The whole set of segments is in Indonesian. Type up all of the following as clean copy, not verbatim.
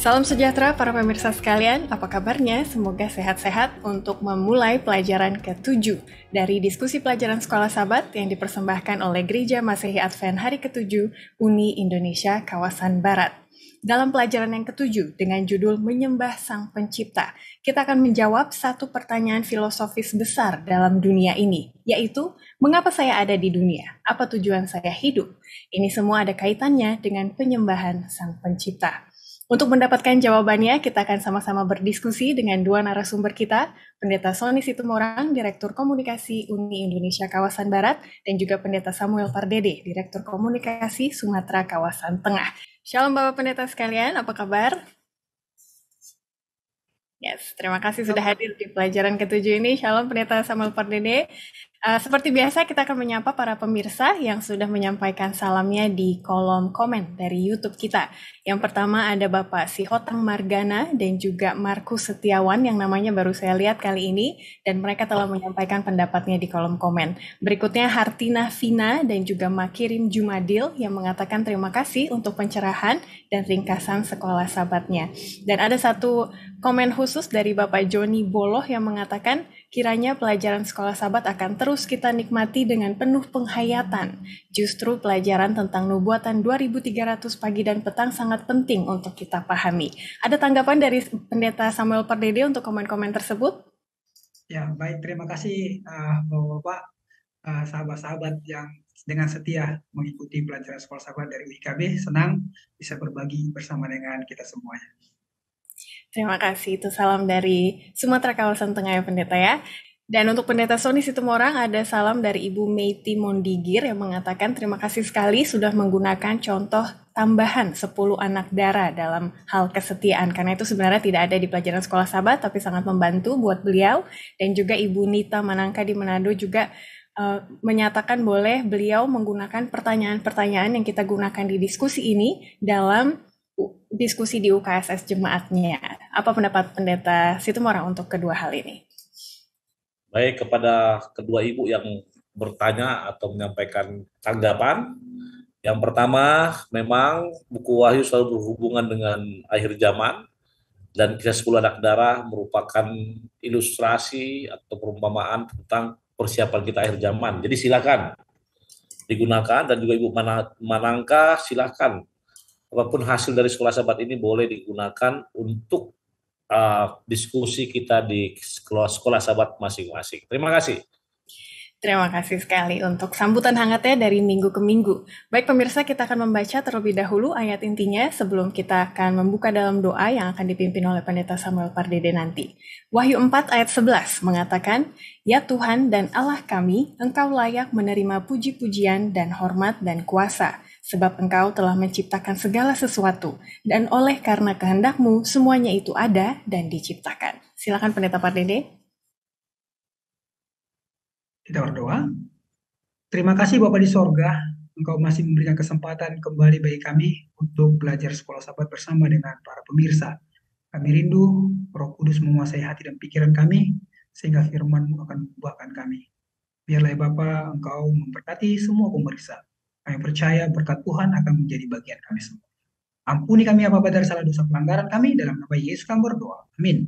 Salam sejahtera para pemirsa sekalian, apa kabarnya? Semoga sehat-sehat untuk memulai pelajaran ke-7 dari diskusi pelajaran Sekolah Sahabat yang dipersembahkan oleh Gereja Masehi Advent hari ke-7 Uni Indonesia Kawasan Barat. Dalam pelajaran yang ke-7 dengan judul Menyembah Sang Pencipta, kita akan menjawab satu pertanyaan filosofis besar dalam dunia ini, yaitu mengapa saya ada di dunia? Apa tujuan saya hidup? Ini semua ada kaitannya dengan penyembahan Sang Pencipta. Untuk mendapatkan jawabannya, kita akan sama-sama berdiskusi dengan dua narasumber kita, Pendeta Sony Situmorang, Direktur Komunikasi Uni Indonesia Kawasan Barat, dan juga Pendeta Samuel Pardede, Direktur Komunikasi Sumatera Kawasan Tengah. Shalom Bapak Pendeta sekalian, apa kabar? Yes, terima kasih sudah hadir di pelajaran ke-7 ini. Shalom Pendeta Samuel Pardede. Seperti biasa kita akan menyapa para pemirsa yang sudah menyampaikan salamnya di kolom komen dari YouTube kita. Yang pertama ada Bapak Sihotang Margana dan juga Markus Setiawan yang namanya baru saya lihat kali ini dan mereka telah menyampaikan pendapatnya di kolom komen. Berikutnya Hartina Vina dan juga Makirim Jumadil yang mengatakan terima kasih untuk pencerahan dan ringkasan sekolah sahabatnya. Dan ada satu komen khusus dari Bapak Joni Boloh yang mengatakan kiranya pelajaran sekolah sahabat akan terus kita nikmati dengan penuh penghayatan. Justru pelajaran tentang nubuatan 2300 pagi dan petang sangat penting untuk kita pahami. Ada tanggapan dari Pendeta Samuel Pardede untuk komen-komen tersebut? Ya, baik. Terima kasih Bapak-Bapak, sahabat-sahabat yang dengan setia mengikuti pelajaran sekolah sahabat dari UIKB. Senang bisa berbagi bersama dengan kita semuanya. Terima kasih, itu salam dari Sumatera Kawasan Tengah ya Pendeta ya. Dan untuk Pendeta Sony Situmorang ada salam dari Ibu Meiti Mondigir yang mengatakan terima kasih sekali sudah menggunakan contoh tambahan 10 anak darah dalam hal kesetiaan. Karena itu sebenarnya tidak ada di pelajaran sekolah sahabat tapi sangat membantu buat beliau. Dan juga Ibu Nita Manangka di Manado juga menyatakan boleh beliau menggunakan pertanyaan-pertanyaan yang kita gunakan di diskusi ini dalam diskusi di UKSS jemaatnya. Apa pendapat Pendeta Situmorang untuk kedua hal ini? Baik, kepada kedua ibu yang bertanya atau menyampaikan tanggapan. Yang pertama, memang buku Wahyu selalu berhubungan dengan akhir zaman dan kisah 10 anak darah merupakan ilustrasi atau perumpamaan tentang persiapan kita akhir zaman. Jadi silakan digunakan dan juga Ibu Manangka silakan apapun hasil dari sekolah sahabat ini boleh digunakan untuk diskusi kita di sekolah sahabat masing-masing. Terima kasih. Terima kasih sekali untuk sambutan hangatnya dari minggu ke minggu. Baik pemirsa, kita akan membaca terlebih dahulu ayat intinya sebelum kita akan membuka dalam doa yang akan dipimpin oleh Pendeta Samuel Pardede nanti. Wahyu 4 ayat 11 mengatakan, Ya Tuhan dan Allah kami, Engkau layak menerima puji-pujian dan hormat dan kuasa, sebab Engkau telah menciptakan segala sesuatu, dan oleh karena kehendak-Mu semuanya itu ada dan diciptakan. Silakan Pendeta Pardede. Kita berdoa. Terima kasih Bapak di sorga, Engkau masih memberikan kesempatan kembali bagi kami untuk belajar sekolah sahabat bersama dengan para pemirsa. Kami rindu Roh Kudus menguasai hati dan pikiran kami, sehingga firman-Mu akan membuahkan kami. Biarlah Bapak Engkau memberkati semua pemirsa. Kami percaya berkat Tuhan akan menjadi bagian kami semua. Ampuni kami apa-apa dari salah dosa pelanggaran kami, dalam nama Yesus kami berdoa. Amin.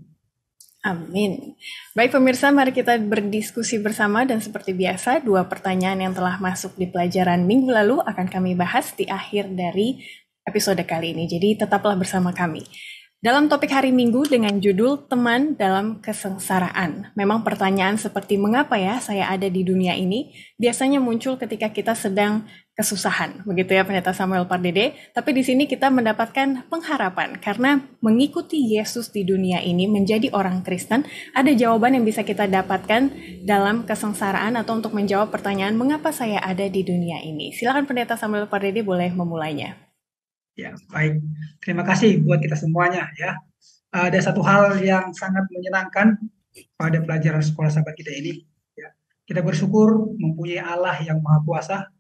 Amin. Baik pemirsa, mari kita berdiskusi bersama dan seperti biasa, dua pertanyaan yang telah masuk di pelajaran minggu lalu akan kami bahas di akhir dari episode kali ini. Jadi tetaplah bersama kami. Dalam topik hari Minggu dengan judul Teman dalam Kesengsaraan. Memang pertanyaan seperti mengapa ya saya ada di dunia ini biasanya muncul ketika kita sedang kesusahan. Begitu ya Pendeta Samuel Pardede. Tapi di sini kita mendapatkan pengharapan karena mengikuti Yesus di dunia ini menjadi orang Kristen, ada jawaban yang bisa kita dapatkan dalam kesengsaraan atau untuk menjawab pertanyaan mengapa saya ada di dunia ini. Silakan Pendeta Samuel Pardede boleh memulainya. Ya, baik. Terima kasih buat kita semuanya ya. Ada satu hal yang sangat menyenangkan pada pelajaran sekolah sahabat kita ini. Ya. Kita bersyukur mempunyai Allah yang Maha Kuasa,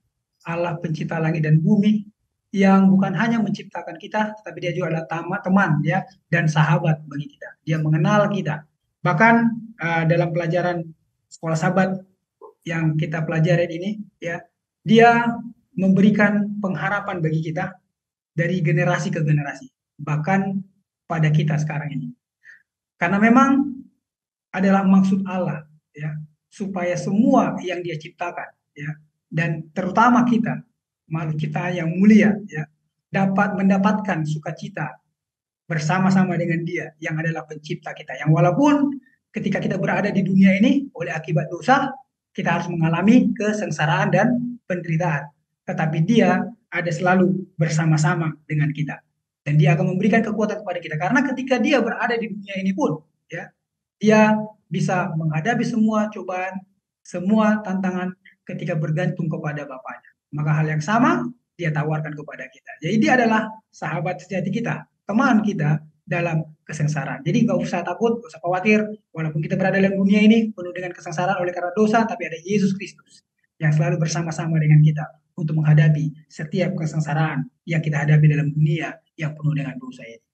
Allah pencipta langit dan bumi, yang bukan hanya menciptakan kita, tapi dia juga adalah teman ya dan sahabat bagi kita. Dia mengenal kita. Bahkan dalam pelajaran sekolah sahabat yang kita pelajari ini, ya, dia memberikan pengharapan bagi kita dari generasi ke generasi. Bahkan pada kita sekarang ini. Karena memang adalah maksud Allah, ya, supaya semua yang Dia ciptakan, ya, dan terutama kita, makhluk kita yang mulia, ya, dapat mendapatkan sukacita bersama-sama dengan Dia yang adalah pencipta kita. Yang walaupun ketika kita berada di dunia ini oleh akibat dosa, kita harus mengalami kesengsaraan dan penderitaan. Tetapi Dia ada selalu bersama-sama dengan kita. Dan Dia akan memberikan kekuatan kepada kita. Karena ketika Dia berada di dunia ini pun, ya, Dia bisa menghadapi semua cobaan, semua tantangan ketika bergantung kepada Bapaknya. Maka hal yang sama Dia tawarkan kepada kita. Jadi Dia adalah sahabat sejati kita, teman kita dalam kesengsaraan. Jadi nggak usah takut, nggak usah khawatir, walaupun kita berada dalam dunia ini penuh dengan kesengsaraan oleh karena dosa, tapi ada Yesus Kristus yang selalu bersama-sama dengan kita untuk menghadapi setiap kesengsaraan yang kita hadapi dalam dunia yang penuh dengan dosa ini.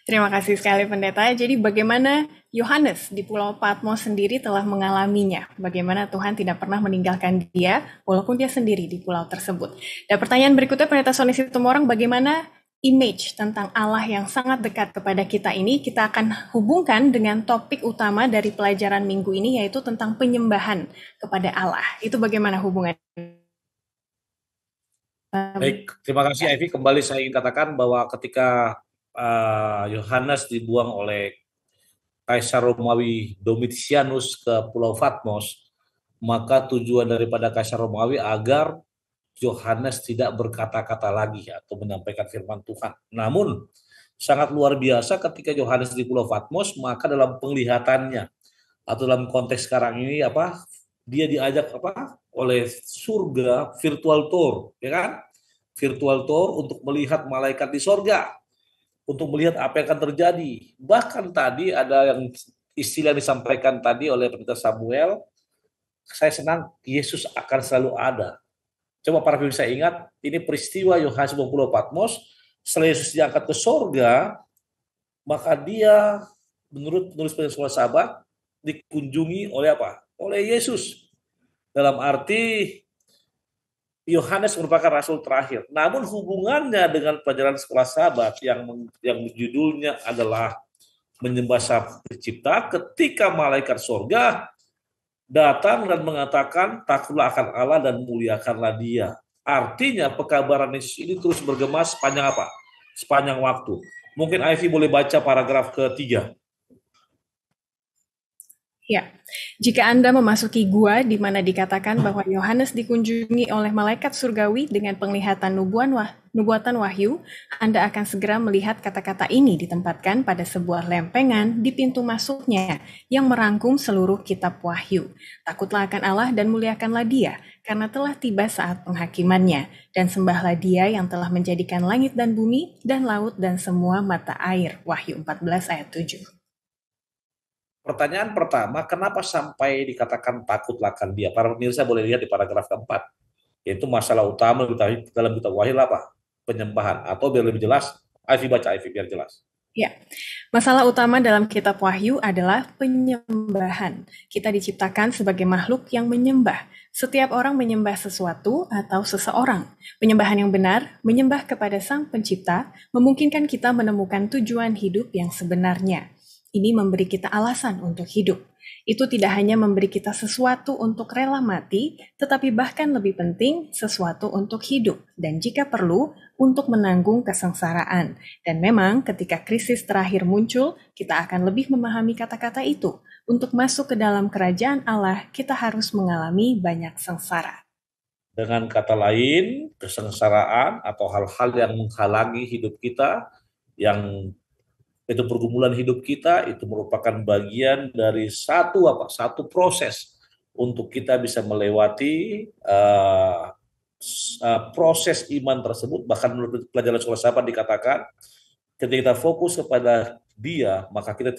Terima kasih sekali Pendeta. Jadi bagaimana Yohanes di Pulau Patmos sendiri telah mengalaminya. Bagaimana Tuhan tidak pernah meninggalkan dia walaupun dia sendiri di pulau tersebut. Dan pertanyaan berikutnya Pendeta Sony Situmorang, bagaimana image tentang Allah yang sangat dekat kepada kita ini kita akan hubungkan dengan topik utama dari pelajaran minggu ini, yaitu tentang penyembahan kepada Allah. Itu bagaimana hubungannya? Baik, terima kasih Ivy. Kembali saya ingin katakan bahwa ketika Yohanes dibuang oleh Kaisar Romawi Domitianus ke Pulau Patmos, maka tujuan daripada Kaisar Romawi agar Yohanes tidak berkata-kata lagi atau menyampaikan firman Tuhan. Namun sangat luar biasa ketika Yohanes di Pulau Patmos, maka dalam penglihatannya atau dalam konteks sekarang ini dia diajak oleh surga virtual tour, ya kan? Virtual tour untuk melihat malaikat di sorga, untuk melihat apa yang akan terjadi. Bahkan tadi ada yang istilah disampaikan tadi oleh Pendeta Samuel, saya senang Yesus akan selalu ada. Coba para pemirsa ingat, ini peristiwa Yohanes di Pulau Patmos, setelah Yesus diangkat ke sorga, maka dia menurut penulis Penulis Sahabat dikunjungi oleh apa? Oleh Yesus. Dalam arti Yohanes merupakan rasul terakhir. Namun hubungannya dengan pelajaran sekolah Sabat yang judulnya adalah menyembah Sang Pencipta, ketika malaikat sorga datang dan mengatakan takutlah akan Allah dan muliakanlah Dia. Artinya pekabaran Yesus ini terus bergema sepanjang apa? Sepanjang waktu. Mungkin Ivy boleh baca paragraf ketiga. Ya, jika Anda memasuki gua di mana dikatakan bahwa Yohanes dikunjungi oleh malaikat surgawi dengan penglihatan nubuatan wahyu, Anda akan segera melihat kata-kata ini ditempatkan pada sebuah lempengan di pintu masuknya yang merangkum seluruh kitab wahyu. Takutlah akan Allah dan muliakanlah Dia, karena telah tiba saat penghakimannya, dan sembahlah Dia yang telah menjadikan langit dan bumi dan laut dan semua mata air. Wahyu 14 ayat 7. Pertanyaan pertama, kenapa sampai dikatakan takutlah akan Dia? Para pemirsa boleh lihat di paragraf keempat, yaitu masalah utama dalam kitab Wahyu apa? Penyembahan. Atau biar lebih jelas, Ivy baca, Ivy biar jelas. Ya, masalah utama dalam kitab Wahyu adalah penyembahan. Kita diciptakan sebagai makhluk yang menyembah. Setiap orang menyembah sesuatu atau seseorang. Penyembahan yang benar, menyembah kepada Sang Pencipta, memungkinkan kita menemukan tujuan hidup yang sebenarnya. Ini memberi kita alasan untuk hidup. Itu tidak hanya memberi kita sesuatu untuk rela mati, tetapi bahkan lebih penting, sesuatu untuk hidup, dan jika perlu, untuk menanggung kesengsaraan. Dan memang ketika krisis terakhir muncul, kita akan lebih memahami kata-kata itu. Untuk masuk ke dalam kerajaan Allah, kita harus mengalami banyak sengsara. Dengan kata lain, kesengsaraan atau hal-hal yang menghalangi hidup kita, yang itu pergumulan hidup kita, itu merupakan bagian dari satu proses untuk kita bisa melewati proses iman tersebut. Bahkan menurut pelajaran sekolah Sabat dikatakan ketika kita fokus kepada Dia, maka kita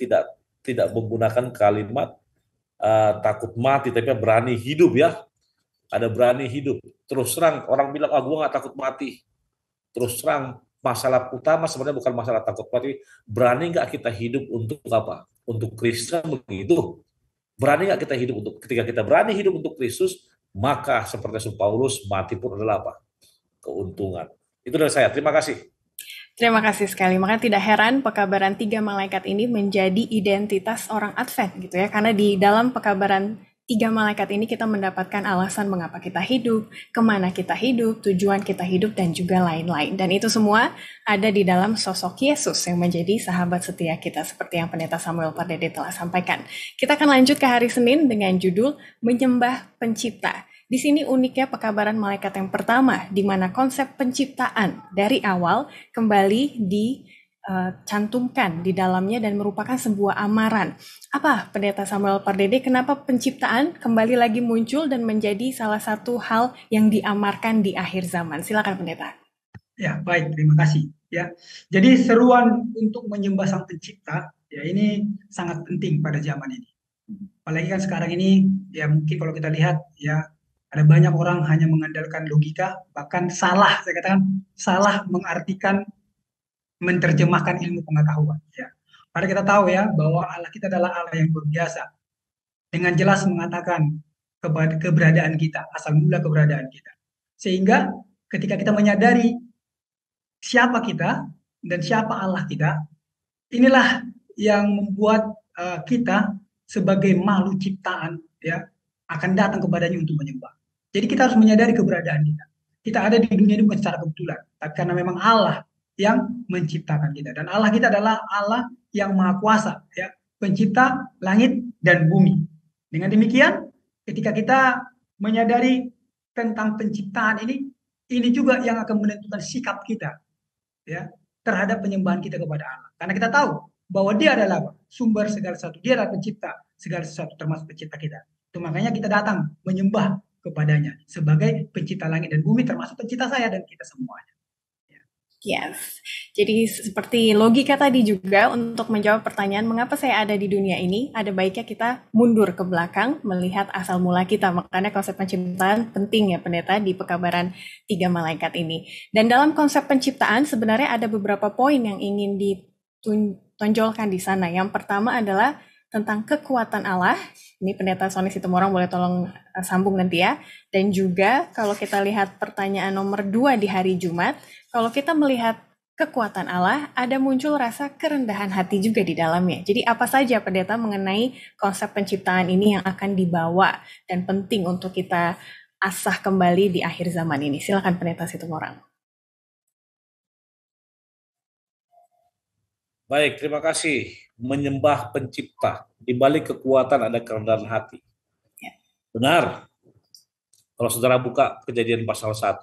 tidak menggunakan kalimat takut mati, tapi berani hidup, ya. Ada berani hidup. Terus terang orang bilang, gue nggak takut mati. Terus terang masalah utama sebenarnya bukan masalah takut mati, berani nggak kita hidup untuk apa? Untuk Kristus, begitu. Berani nggak kita hidup ketika kita berani hidup untuk Kristus, maka seperti Paulus, mati pun adalah apa? Keuntungan. Itu dari saya. Terima kasih. Terima kasih sekali. Makanya tidak heran pekabaran tiga malaikat ini menjadi identitas orang Advent gitu ya. Karena di dalam pekabaran tiga malaikat ini kita mendapatkan alasan mengapa kita hidup, kemana kita hidup, tujuan kita hidup, dan juga lain-lain. Dan itu semua ada di dalam sosok Yesus yang menjadi sahabat setia kita seperti yang Pendeta Samuel Pardede telah sampaikan. Kita akan lanjut ke hari Senin dengan judul Menyembah Pencipta. Di sini uniknya pekabaran malaikat yang pertama, di mana konsep penciptaan dari awal kembali dicantumkan di dalamnya dan merupakan sebuah amaran. Apa Pendeta Samuel Pardede, kenapa penciptaan kembali lagi muncul dan menjadi salah satu hal yang diamarkan di akhir zaman? Silakan Pendeta. Ya, baik, terima kasih. Ya, jadi seruan untuk menyembah Sang Pencipta, ya ini sangat penting pada zaman ini. Apalagi kan sekarang ini, ya mungkin kalau kita lihat, ya ada banyak orang hanya mengandalkan logika, bahkan salah, saya katakan salah mengartikan, menerjemahkan ilmu pengetahuan. Ya, padahal kita tahu ya bahwa Allah kita adalah Allah yang luar biasa, dengan jelas mengatakan keberadaan kita, asal mula keberadaan kita. Sehingga ketika kita menyadari siapa kita dan siapa Allah kita, inilah yang membuat kita sebagai makhluk ciptaan ya akan datang kepadanya untuk menyembah. Jadi kita harus menyadari keberadaan kita. Kita ada di dunia ini bukan secara kebetulan, tapi karena memang Allah yang menciptakan kita. Dan Allah kita adalah Allah yang maha kuasa, ya, pencipta langit dan bumi. Dengan demikian, ketika kita menyadari tentang penciptaan ini juga yang akan menentukan sikap kita, ya, terhadap penyembahan kita kepada Allah. Karena kita tahu bahwa Dia adalah sumber segala sesuatu, Dia adalah pencipta segala sesuatu, termasuk pencipta kita. Itu makanya kita datang menyembah kepadanya sebagai pencipta langit dan bumi, termasuk pencipta saya dan kita semuanya. Yes, jadi seperti logika tadi juga untuk menjawab pertanyaan mengapa saya ada di dunia ini, ada baiknya kita mundur ke belakang melihat asal mula kita. Makanya konsep penciptaan penting ya Pendeta di pekabaran tiga malaikat ini. Dan dalam konsep penciptaan sebenarnya ada beberapa poin yang ingin ditonjolkan di sana. Yang pertama adalah tentang kekuatan Allah. Ini Pendeta Sony Situmorang boleh tolong sambung nanti ya. Dan juga kalau kita lihat pertanyaan nomor 2 di hari Jumat, kalau kita melihat kekuatan Allah, ada muncul rasa kerendahan hati juga di dalamnya. Jadi apa saja Pendeta mengenai konsep penciptaan ini yang akan dibawa dan penting untuk kita asah kembali di akhir zaman ini. Silakan Pendeta Situmorang. Baik, terima kasih. Menyembah pencipta. Di balik kekuatan ada kerendahan hati. Benar. Kalau saudara buka Kejadian pasal 1,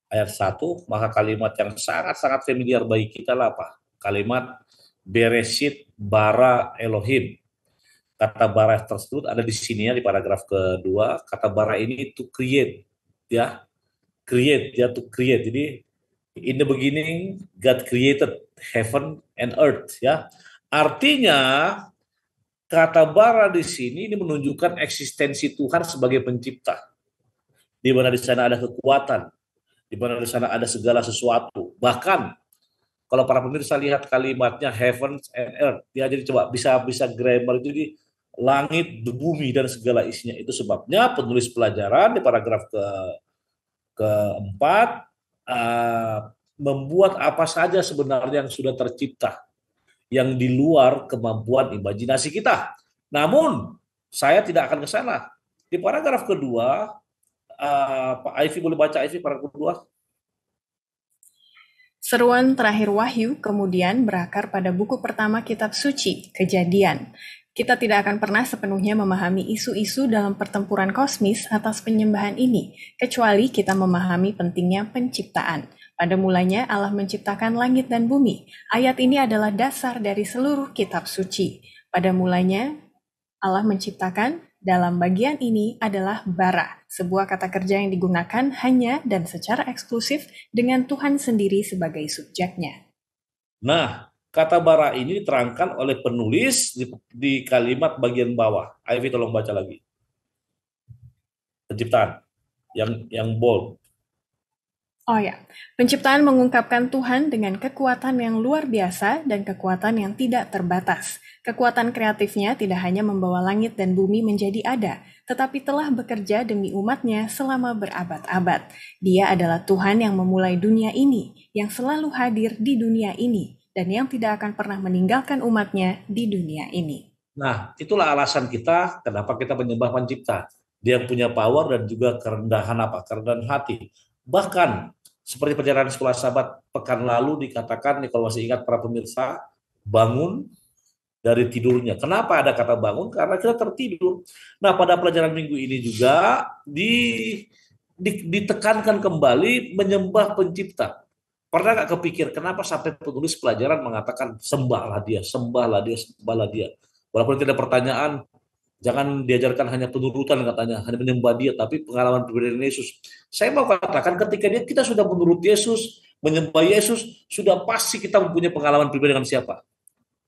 ayat 1, maka kalimat yang sangat-sangat familiar bagi kita lah apa? Kalimat Bereshit bara Elohim. Kata bara tersebut ada di sini ya, di paragraf kedua. Kata bara ini to create, ya. Create, ya, to create. Jadi in the beginning God created heaven and earth, ya. Artinya kata bara di sini ini menunjukkan eksistensi Tuhan sebagai pencipta. Di mana di sana ada kekuatan, di mana di sana ada segala sesuatu. Bahkan kalau para pemirsa lihat kalimatnya heaven and earth, ya, jadi coba bisa grammar itu di langit, bumi dan segala isinya. Itu sebabnya penulis pelajaran di paragraf keempat membuat apa saja sebenarnya yang sudah tercipta yang di luar kemampuan imajinasi kita. Namun saya tidak akan ke sana. Di paragraf kedua, Pak Ivy boleh baca Ivy paragraf kedua. Seruan terakhir Wahyu kemudian berakar pada buku pertama kitab suci, Kejadian. Kita tidak akan pernah sepenuhnya memahami isu-isu dalam pertempuran kosmis atas penyembahan ini, kecuali kita memahami pentingnya penciptaan. Pada mulanya Allah menciptakan langit dan bumi. Ayat ini adalah dasar dari seluruh kitab suci. Pada mulanya Allah menciptakan, dalam bagian ini adalah bara, sebuah kata kerja yang digunakan hanya dan secara eksklusif dengan Tuhan sendiri sebagai subjeknya. Nah, kata bara ini diterangkan oleh penulis di kalimat bagian bawah. Ivy tolong baca lagi. Penciptaan yang bold. Oh ya, penciptaan mengungkapkan Tuhan dengan kekuatan yang luar biasa dan kekuatan yang tidak terbatas. Kekuatan kreatifnya tidak hanya membawa langit dan bumi menjadi ada, tetapi telah bekerja demi umatnya selama berabad-abad. Dia adalah Tuhan yang memulai dunia ini, yang selalu hadir di dunia ini, dan yang tidak akan pernah meninggalkan umatnya di dunia ini. Nah, itulah alasan kita kenapa kita menyembah pencipta. Dia yang punya power dan juga kerendahan apa? Kerendahan hati. Bahkan seperti perjalanan sekolah sahabat pekan lalu dikatakan nih kalau masih ingat para pemirsa, bangun dari tidurnya. Kenapa ada kata bangun? Karena kita tertidur. Nah, pada pelajaran minggu ini juga ditekankan kembali menyembah pencipta. Pernah nggak kepikir kenapa sampai penulis pelajaran mengatakan sembahlah dia, sembahlah dia, sembahlah dia. Walaupun tidak pertanyaan, jangan diajarkan hanya penurutan katanya, hanya menyembah dia, tapi pengalaman pribadi Yesus. Saya mau katakan ketika kita sudah menurut Yesus, menyembah Yesus, sudah pasti kita mempunyai pengalaman pribadi dengan siapa?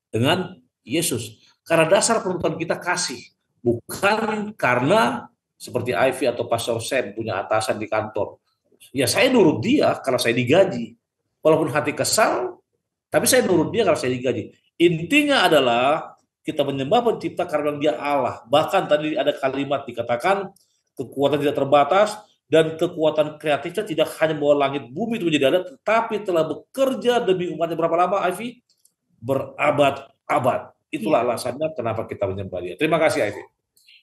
Dengan Yesus. Karena dasar penurutan kita kasih, bukan karena seperti Ivy atau Pastor Sam punya atasan di kantor. Ya saya nurut dia karena saya digaji. Walaupun hati kesal, tapi saya nurut dia karena saya digaji. Intinya adalah kita menyembah pencipta karena dia Allah. Bahkan tadi ada kalimat dikatakan kekuatan tidak terbatas dan kekuatan kreatifnya tidak hanya membawa langit bumi itu menjadi ada, tetapi telah bekerja demi umatnya berapa lama, Ivy? Berabad-abad. Itulah alasannya kenapa kita menyembah dia. Terima kasih, Ivy.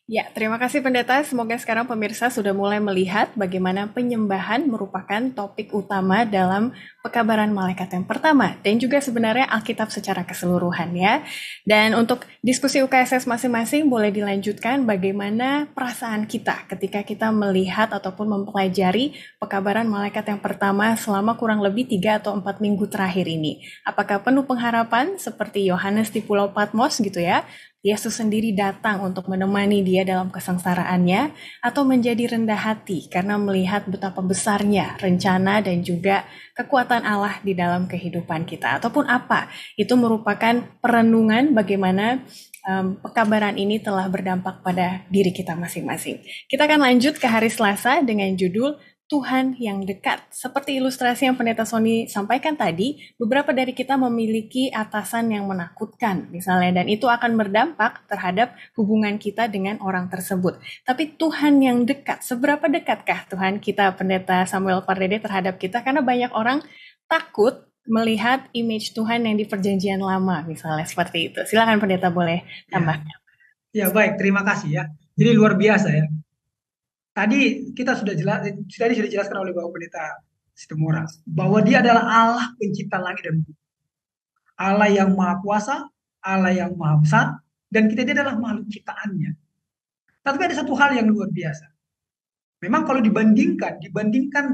Ya, terima kasih pendeta. Semoga sekarang pemirsa sudah mulai melihat bagaimana penyembahan merupakan topik utama dalam pekabaran malaikat yang pertama dan juga sebenarnya Alkitab secara keseluruhan ya. Dan untuk diskusi UKSS masing-masing boleh dilanjutkan bagaimana perasaan kita ketika kita melihat ataupun mempelajari pekabaran malaikat yang pertama selama kurang lebih 3 atau 4 minggu terakhir ini. Apakah penuh pengharapan seperti Yohanes di Pulau Patmos gitu ya? Yesus sendiri datang untuk menemani dia dalam kesengsaraannya atau menjadi rendah hati karena melihat betapa besarnya rencana dan juga kekuatan Allah di dalam kehidupan kita ataupun apa. Itu merupakan perenungan bagaimana pekabaran ini telah berdampak pada diri kita masing-masing. Kita akan lanjut ke hari Selasa dengan judul Tuhan yang dekat. Seperti ilustrasi yang Pendeta Sony sampaikan tadi, beberapa dari kita memiliki atasan yang menakutkan misalnya, dan itu akan berdampak terhadap hubungan kita dengan orang tersebut. Tapi Tuhan yang dekat, seberapa dekatkah Tuhan kita, Pendeta Samuel Pardede, terhadap kita? Karena banyak orang takut melihat image Tuhan yang di perjanjian lama, misalnya seperti itu. Silakan Pendeta boleh tambahkan. Ya, baik, terima kasih ya. Jadi luar biasa ya. Tadi kita sudah dijelaskan oleh Bapak Pendeta Situmorang bahwa dia adalah Allah pencipta langit dan bumi. Allah yang maha kuasa, Allah yang maha besar, dan kita dia adalah makhluk ciptaannya. Tapi ada satu hal yang luar biasa. Memang kalau dibandingkan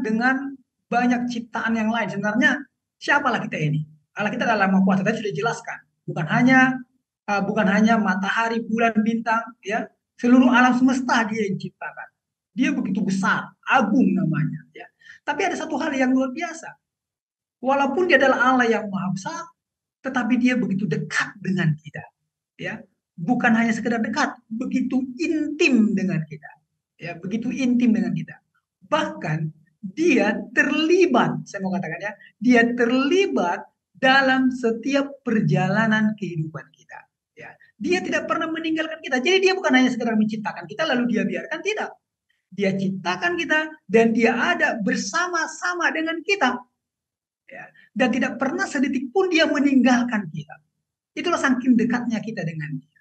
dengan banyak ciptaan yang lain, sebenarnya siapalah kita ini? Allah kita adalah maha kuasa. Tadi sudah dijelaskan. Bukan hanya matahari, bulan, bintang, ya, seluruh alam semesta dia yang ciptakan. Dia begitu besar, agung namanya. Ya. Tapi ada satu hal yang luar biasa. Walaupun dia adalah Allah yang maha besar, tetapi dia begitu dekat dengan kita. Ya. Bukan hanya sekedar dekat, begitu intim dengan kita. Ya, begitu intim dengan kita. Bahkan dia terlibat, saya mau katakan ya, dia terlibat dalam setiap perjalanan kehidupan kita. Ya. Dia tidak pernah meninggalkan kita. Jadi dia bukan hanya sekedar menciptakan kita lalu dia biarkan, tidak. Dia ciptakan kita dan dia ada bersama-sama dengan kita. Ya. Dan tidak pernah sedetik pun dia meninggalkan kita. Itulah saking dekatnya kita dengan dia.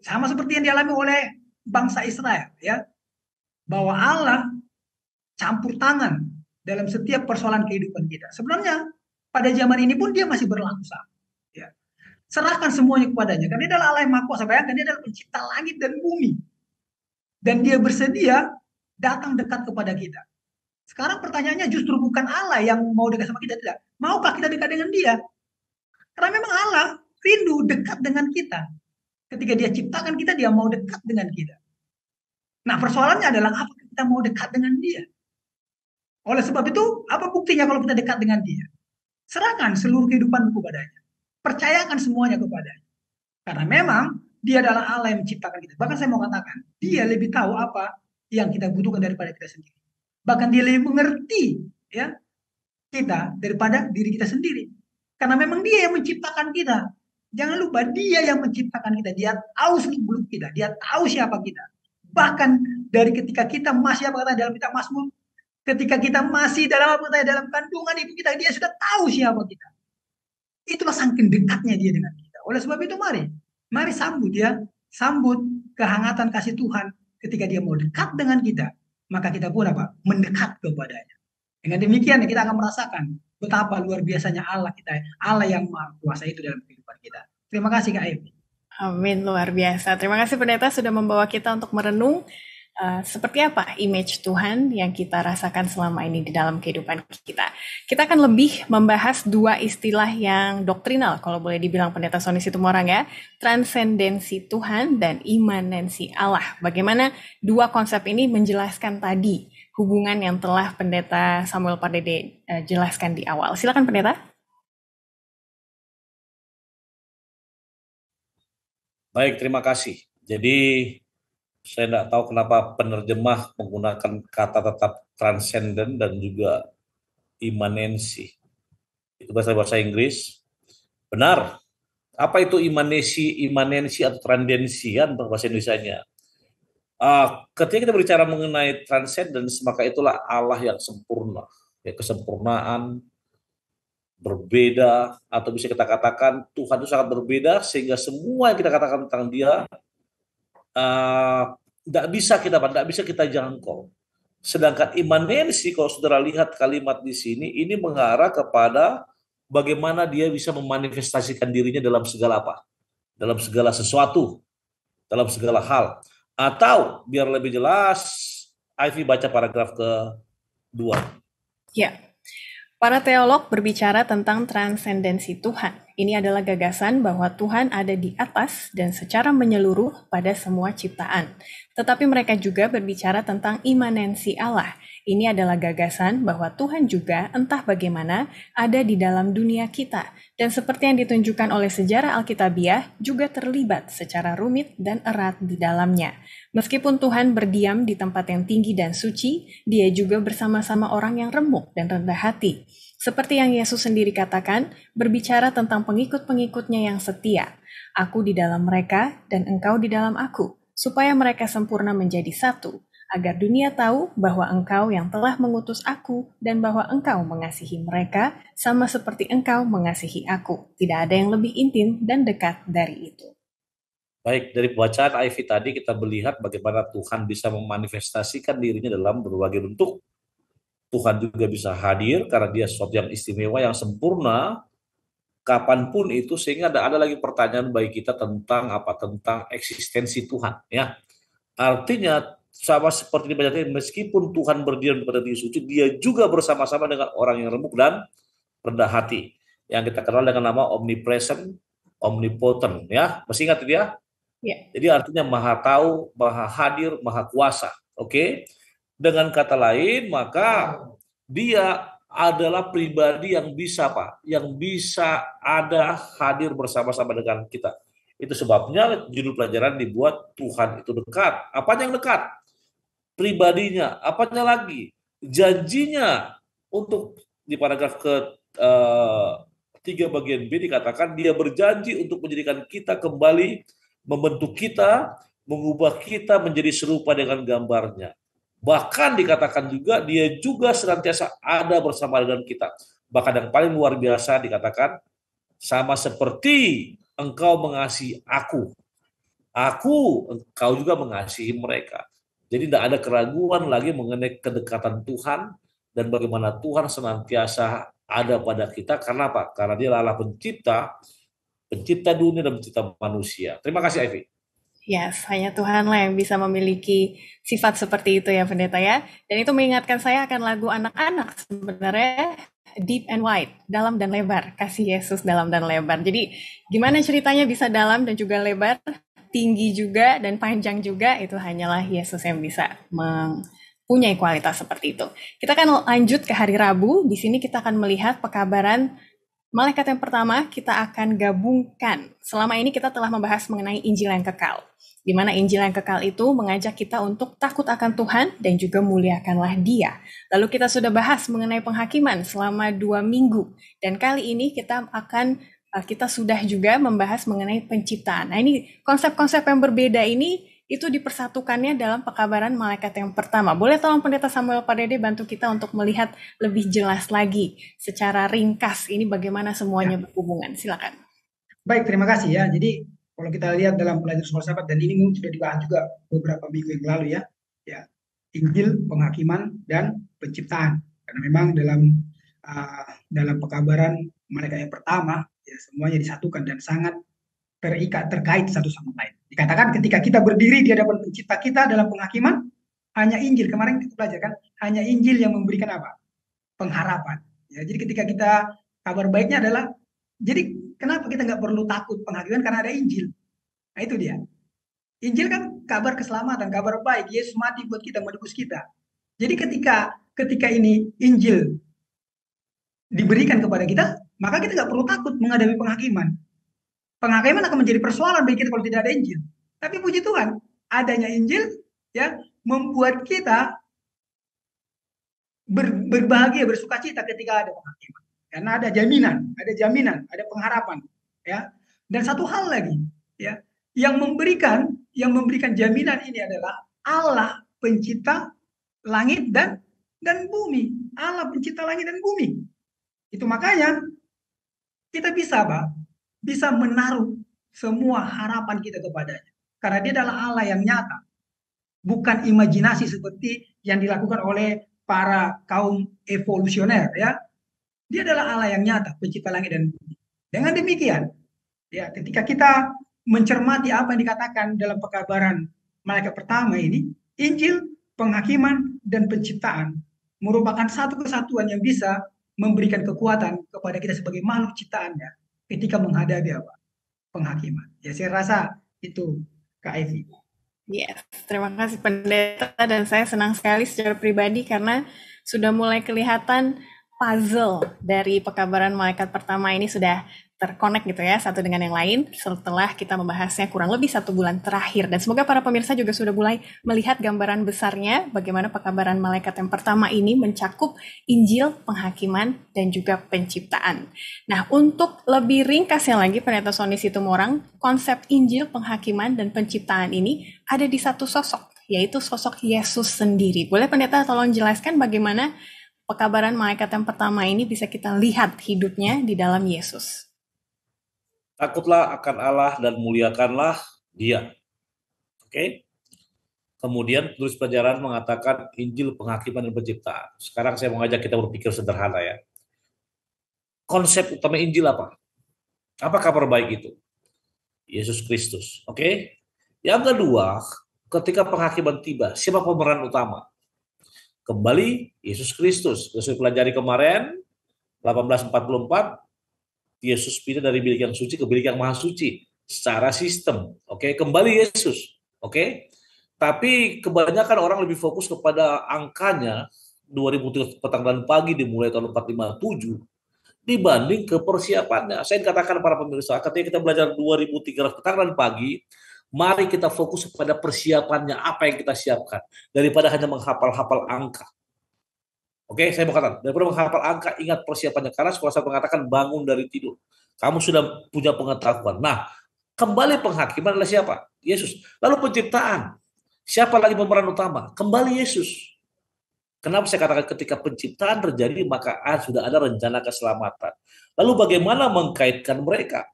Sama seperti yang dialami oleh bangsa Israel. Ya. Bahwa Allah campur tangan dalam setiap persoalan kehidupan kita. Sebenarnya pada zaman ini pun dia masih berlaku sama. Ya. Serahkan semuanya kepadanya. Karena dia adalah Allah yang maha kuasa. Bayangkan dia adalah pencipta langit dan bumi. Dan dia bersedia datang dekat kepada kita. Sekarang pertanyaannya justru bukan Allah yang mau dekat sama kita, tidak. Maukah kita dekat dengan dia? Karena memang Allah rindu dekat dengan kita. Ketika dia ciptakan kita, dia mau dekat dengan kita. Nah, persoalannya adalah apakah kita mau dekat dengan dia? Oleh sebab itu, apa buktinya kalau kita dekat dengan dia? Serahkan seluruh kehidupan kepadanya. Percayakan semuanya kepadanya. Karena memang dia adalah Allah yang menciptakan kita. Bahkan saya mau katakan, dia lebih tahu apa yang kita butuhkan daripada kita sendiri. Bahkan dia lebih mengerti ya kita daripada diri kita sendiri. Karena memang dia yang menciptakan kita. Jangan lupa dia yang menciptakan kita. Dia tahu seluk-beluk kita. Dia tahu siapa kita. Bahkan dari ketika kita masih apa kata dalam kitab Mazmur, ketika kita masih dalam apa kata dalam kandungan ibu kita, dia sudah tahu siapa kita. Itulah saking dekatnya dia dengan kita. Oleh sebab itu mari sambut ya, sambut kehangatan kasih Tuhan ketika dia mau dekat dengan kita, maka kita pun apa? Mendekat kepadanya. Dengan demikian kita akan merasakan betapa luar biasanya Allah kita, Allah yang Maha Kuasa itu dalam kehidupan kita. Terima kasih Kak Evi. Amin, luar biasa. Terima kasih pendeta sudah membawa kita untuk merenung seperti apa image Tuhan yang kita rasakan selama ini di dalam kehidupan kita. Kita akan lebih membahas dua istilah yang doktrinal, kalau boleh dibilang pendeta Sony Situmorang ya, transendensi Tuhan dan imanensi Allah. Bagaimana dua konsep ini menjelaskan tadi hubungan yang telah pendeta Samuel Pardede jelaskan di awal. Silakan pendeta. Baik, terima kasih. Jadi saya tidak tahu kenapa penerjemah menggunakan kata tetap transcendent dan juga imanensi. Itu bahasa Inggris. Benar. Apa itu imanensi atau transendensi kan bahasa Indonesianya? Ketika kita berbicara mengenai transcendence, maka itulah Allah yang sempurna. Ya, kesempurnaan, berbeda, atau bisa kita katakan Tuhan itu sangat berbeda sehingga semua yang kita katakan tentang Dia tidak bisa kita jangkau. Sedangkan imanensi, kalau saudara lihat kalimat di sini, ini mengarah kepada bagaimana dia bisa memanifestasikan dirinya dalam segala apa? Dalam segala sesuatu, dalam segala hal. Atau biar lebih jelas, Ivy baca paragraf kedua. Ya. Para teolog berbicara tentang transendensi Tuhan. Ini adalah gagasan bahwa Tuhan ada di atas dan secara menyeluruh pada semua ciptaan. Tetapi mereka juga berbicara tentang imanensi Allah. Ini adalah gagasan bahwa Tuhan juga entah bagaimana ada di dalam dunia kita. Dan seperti yang ditunjukkan oleh sejarah Alkitabiah, juga terlibat secara rumit dan erat di dalamnya. Meskipun Tuhan berdiam di tempat yang tinggi dan suci, Dia juga bersama-sama orang yang remuk dan rendah hati. Seperti yang Yesus sendiri katakan, berbicara tentang pengikut-pengikutnya yang setia. Aku di dalam mereka dan engkau di dalam aku, supaya mereka sempurna menjadi satu, agar dunia tahu bahwa engkau yang telah mengutus aku dan bahwa engkau mengasihi mereka sama seperti engkau mengasihi aku. Tidak ada yang lebih intim dan dekat dari itu. Baik, dari bacaan Ivy tadi kita melihat bagaimana Tuhan bisa memanifestasikan dirinya dalam berbagai bentuk. Tuhan juga bisa hadir karena dia sesuatu yang istimewa, yang sempurna, kapanpun itu, sehingga ada lagi pertanyaan bagi kita tentang apa? Tentang eksistensi Tuhan. Ya, artinya sama seperti dibaca tadi, meskipun Tuhan berdiam pada diri suci, dia juga bersama-sama dengan orang yang remuk dan rendah hati, yang kita kenal dengan nama omnipresent, omnipotent. Ya, masih ingat dia? Ya. Jadi artinya maha tahu, maha hadir, maha kuasa. Oke? Dengan kata lain, maka dia adalah pribadi yang bisa Pak, yang bisa ada hadir bersama-sama dengan kita. Itu sebabnya judul pelajaran dibuat Tuhan itu dekat. Apanya yang dekat? Pribadinya. Apanya lagi? Janjinya. Untuk di paragraf ke-3 bagian B dikatakan dia berjanji untuk menjadikan kita kembali, membentuk kita, mengubah kita menjadi serupa dengan gambarnya. Bahkan dikatakan juga dia juga senantiasa ada bersama dengan kita. Bahkan yang paling luar biasa dikatakan, sama seperti engkau mengasihi aku, engkau juga mengasihi mereka. Jadi tidak ada keraguan lagi mengenai kedekatan Tuhan dan bagaimana Tuhan senantiasa ada pada kita. Karena apa? Karena dia adalah pencipta dunia dan pencipta manusia. Terima kasih Ivy. Yes, hanya Tuhanlah yang bisa memiliki sifat seperti itu ya pendeta ya. Dan itu mengingatkan saya akan lagu anak-anak sebenarnya, Deep and Wide, dalam dan lebar, kasih Yesus dalam dan lebar. Jadi gimana ceritanya bisa dalam dan juga lebar, tinggi juga dan panjang juga, itu hanyalah Yesus yang bisa mempunyai kualitas seperti itu. Kita akan lanjut ke hari Rabu, di sini kita akan melihat pekabaran malaikat yang pertama kita akan gabungkan. Selama ini kita telah membahas mengenai Injil yang kekal, di mana Injil yang kekal itu mengajak kita untuk takut akan Tuhan dan juga muliakanlah Dia. Lalu kita sudah bahas mengenai penghakiman selama 2 minggu, dan kali ini kita sudah juga membahas mengenai penciptaan. Nah, ini konsep-konsep yang berbeda ini itu dipersatukannya dalam pekabaran malaikat yang pertama. Boleh tolong Pendeta Samuel Pardede bantu kita untuk melihat lebih jelas lagi secara ringkas ini bagaimana semuanya berhubungan. Silakan. Baik, terima kasih ya. Jadi kalau kita lihat dalam pelajaran sekolah sahabat, dan ini mungkin sudah dibahas juga beberapa minggu yang lalu ya, Injil, penghakiman, dan penciptaan. Karena memang dalam pekabaran malaikat yang pertama, ya semuanya disatukan dan sangat terkait satu sama lain. Dikatakan ketika kita berdiri di hadapan pencipta kita dalam penghakiman, hanya Injil, kemarin kita belajar kan, hanya Injil yang memberikan apa? Pengharapan. Ya, jadi ketika kita, kabar baiknya adalah, jadi kenapa kita nggak perlu takut penghakiman? Karena ada Injil. Nah itu dia. Injil kan kabar keselamatan, kabar baik. Yesus mati buat kita, menebus kita. Jadi ketika ini Injil diberikan kepada kita, maka kita nggak perlu takut menghadapi penghakiman. Penghakiman akan menjadi persoalan bagi kita kalau tidak ada Injil. Tapi puji Tuhan, adanya Injil ya membuat kita berbahagia, bersukacita ketika ada penghakiman. Karena ada jaminan, ada pengharapan, ya. Dan satu hal lagi, ya, yang memberikan jaminan ini adalah Allah pencipta langit dan bumi. Allah pencipta langit dan bumi. Itu makanya kita bisa menaruh semua harapan kita kepadanya. Karena dia adalah Allah yang nyata. Bukan imajinasi seperti yang dilakukan oleh para kaum evolusioner. Ya, dia adalah Allah yang nyata, pencipta langit dan bumi. Dengan demikian, ya, ketika kita mencermati apa yang dikatakan dalam pekabaran malaikat pertama ini, Injil, penghakiman, dan penciptaan merupakan satu kesatuan yang bisa memberikan kekuatan kepada kita sebagai makhluk ciptaannya ketika menghadapi penghakiman. Ya, saya rasa itu Kak Evi. Yes, terima kasih Pendeta, dan saya senang sekali secara pribadi karena sudah mulai kelihatan puzzle dari pekabaran malaikat pertama ini sudah terkonek gitu ya, satu dengan yang lain setelah kita membahasnya kurang lebih 1 bulan terakhir. Dan semoga para pemirsa juga sudah mulai melihat gambaran besarnya bagaimana pekabaran malaikat yang pertama ini mencakup Injil, penghakiman, dan juga penciptaan. Nah, untuk lebih ringkasnya lagi Pendeta Sony Situmorang, konsep Injil, penghakiman, dan penciptaan ini ada di satu sosok, yaitu sosok Yesus sendiri. Boleh Pendeta tolong jelaskan bagaimana pekabaran malaikat yang pertama ini bisa kita lihat hidupnya di dalam Yesus? Takutlah akan Allah dan muliakanlah Dia. Oke. Kemudian tulis pelajaran mengatakan Injil, penghakiman, dan penciptaan. Sekarang saya mengajak kita berpikir sederhana ya. Konsep utama Injil apa? Apa kabar baik itu? Yesus Kristus. Oke. Yang kedua, ketika penghakiman tiba, siapa pemeran utama? Kembali Yesus Kristus. Kita pelajari kemarin 1844. Yesus pindah dari bilik yang suci ke bilik yang maha suci secara sistem. Oke, kembali Yesus. Oke. Tapi kebanyakan orang lebih fokus kepada angkanya 2003 petang dan pagi dimulai tahun 457 dibanding ke persiapannya. Saya katakan para pemirsa, ketika kita belajar 2300 petang dan pagi, mari kita fokus kepada persiapannya, apa yang kita siapkan daripada hanya menghafal-hafal angka. Oke, saya mau katakan, daripada menghafal angka, ingat persiapannya. Karena sekolah saya mengatakan bangun dari tidur. Kamu sudah punya pengetahuan. Nah, kembali penghakiman adalah siapa? Yesus. Lalu penciptaan. Siapa lagi pemeran utama? Kembali Yesus. Kenapa saya katakan ketika penciptaan terjadi, maka sudah ada rencana keselamatan. Lalu bagaimana mengkaitkan mereka?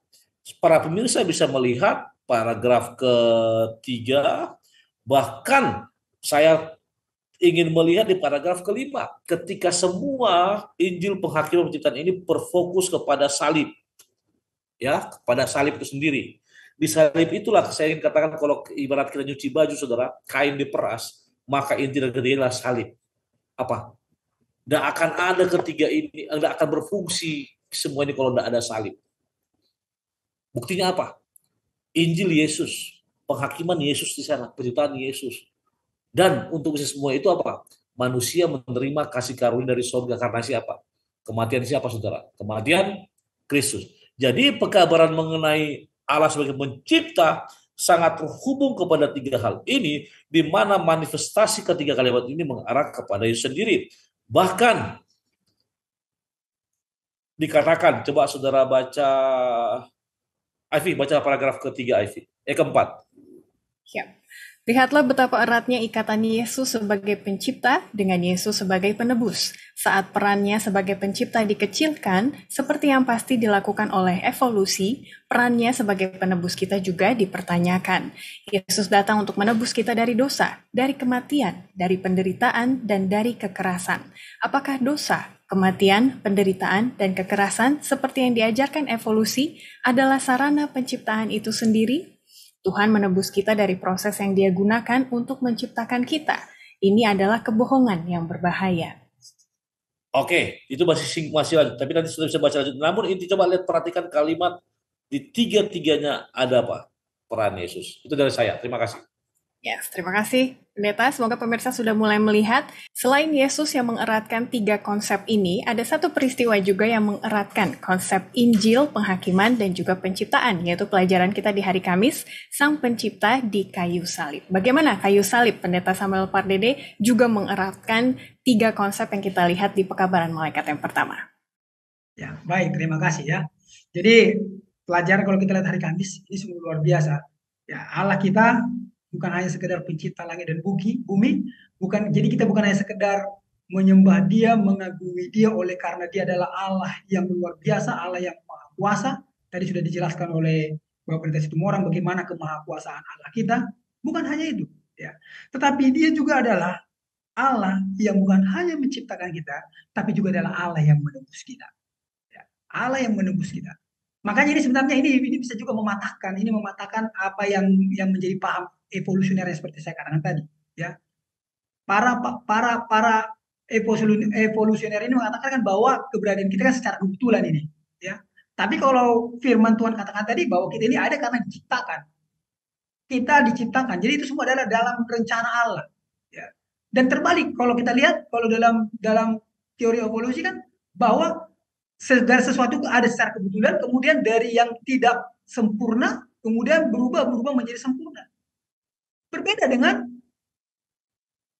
Para pemirsa bisa melihat paragraf ketiga, bahkan saya ingin melihat di paragraf kelima, ketika semua Injil, penghakiman, penciptaan ini berfokus kepada salib, ya, kepada salib itu sendiri. Di salib itulah saya ingin katakan, kalau ibarat kita nyuci baju, saudara, kain diperas, maka inti dan adalah salib. Apa? Tidak akan ada ketiga ini, tidak akan berfungsi semua ini kalau tidak ada salib. Buktinya apa? Injil Yesus, penghakiman Yesus di sana, penciptaan Yesus. Dan untuk bisa semua itu apa? Manusia menerima kasih karunia dari surga karena siapa? Kematian siapa, saudara? Kematian Kristus. Jadi pekabaran mengenai Allah sebagai pencipta sangat terhubung kepada tiga hal ini, di mana manifestasi ketiga kalimat ini mengarah kepada Yesus sendiri. Bahkan dikatakan, coba saudara baca, Ivy, baca paragraf ketiga, Ivy. Keempat. Siap. Lihatlah betapa eratnya ikatan Yesus sebagai pencipta dengan Yesus sebagai penebus. Saat perannya sebagai pencipta dikecilkan, seperti yang pasti dilakukan oleh evolusi, perannya sebagai penebus kita juga dipertanyakan. Yesus datang untuk menebus kita dari dosa, dari kematian, dari penderitaan, dan dari kekerasan. Apakah dosa, kematian, penderitaan, dan kekerasan seperti yang diajarkan evolusi adalah sarana penciptaan itu sendiri? Tuhan menebus kita dari proses yang Dia gunakan untuk menciptakan kita. Ini adalah kebohongan yang berbahaya. Oke, itu masih lanjut. Tapi nanti sudah bisa baca lanjut. Namun inti coba lihat, perhatikan kalimat di tiga-tiganya ada apa? Peran Yesus. Itu dari saya. Terima kasih. Yes, terima kasih Pendeta. Semoga pemirsa sudah mulai melihat, selain Yesus yang mengeratkan tiga konsep ini, ada satu peristiwa juga yang mengeratkan konsep Injil, penghakiman, dan juga penciptaan, yaitu pelajaran kita di hari Kamis, Sang Pencipta di kayu salib. Bagaimana kayu salib, Pendeta Samuel Pardede juga mengeratkan tiga konsep yang kita lihat di pekabaran malaikat yang pertama. Ya, baik, terima kasih ya. Jadi pelajaran kalau kita lihat hari Kamis ini sungguh luar biasa. Ya, Allah kita bukan hanya sekedar pencipta langit dan bumi, jadi kita bukan hanya sekedar menyembah Dia, mengagumi Dia oleh karena Dia adalah Allah yang luar biasa, Allah yang maha kuasa. Tadi sudah dijelaskan oleh Bapak Pendeta Situmorang bagaimana kemahakuasaan Allah kita. Bukan hanya itu, ya. Tetapi Dia juga adalah Allah yang bukan hanya menciptakan kita, tapi juga adalah Allah yang menebus kita. Ya, Allah yang menebus kita. Makanya ini sebenarnya ini bisa juga mematahkan apa yang menjadi paham evolusioner seperti saya katakan tadi, ya. Para evolusioner ini mengatakan bahwa keberadaan kita kan secara kebetulan ini, ya. Tapi kalau firman Tuhan katakan tadi bahwa kita ini ada karena diciptakan. Kita diciptakan. Jadi itu semua adalah dalam rencana Allah, ya. Dan terbalik kalau kita lihat, kalau dalam teori evolusi kan bahwa segala sesuatu ada secara kebetulan, kemudian dari yang tidak sempurna kemudian berubah menjadi sempurna. Berbeda dengan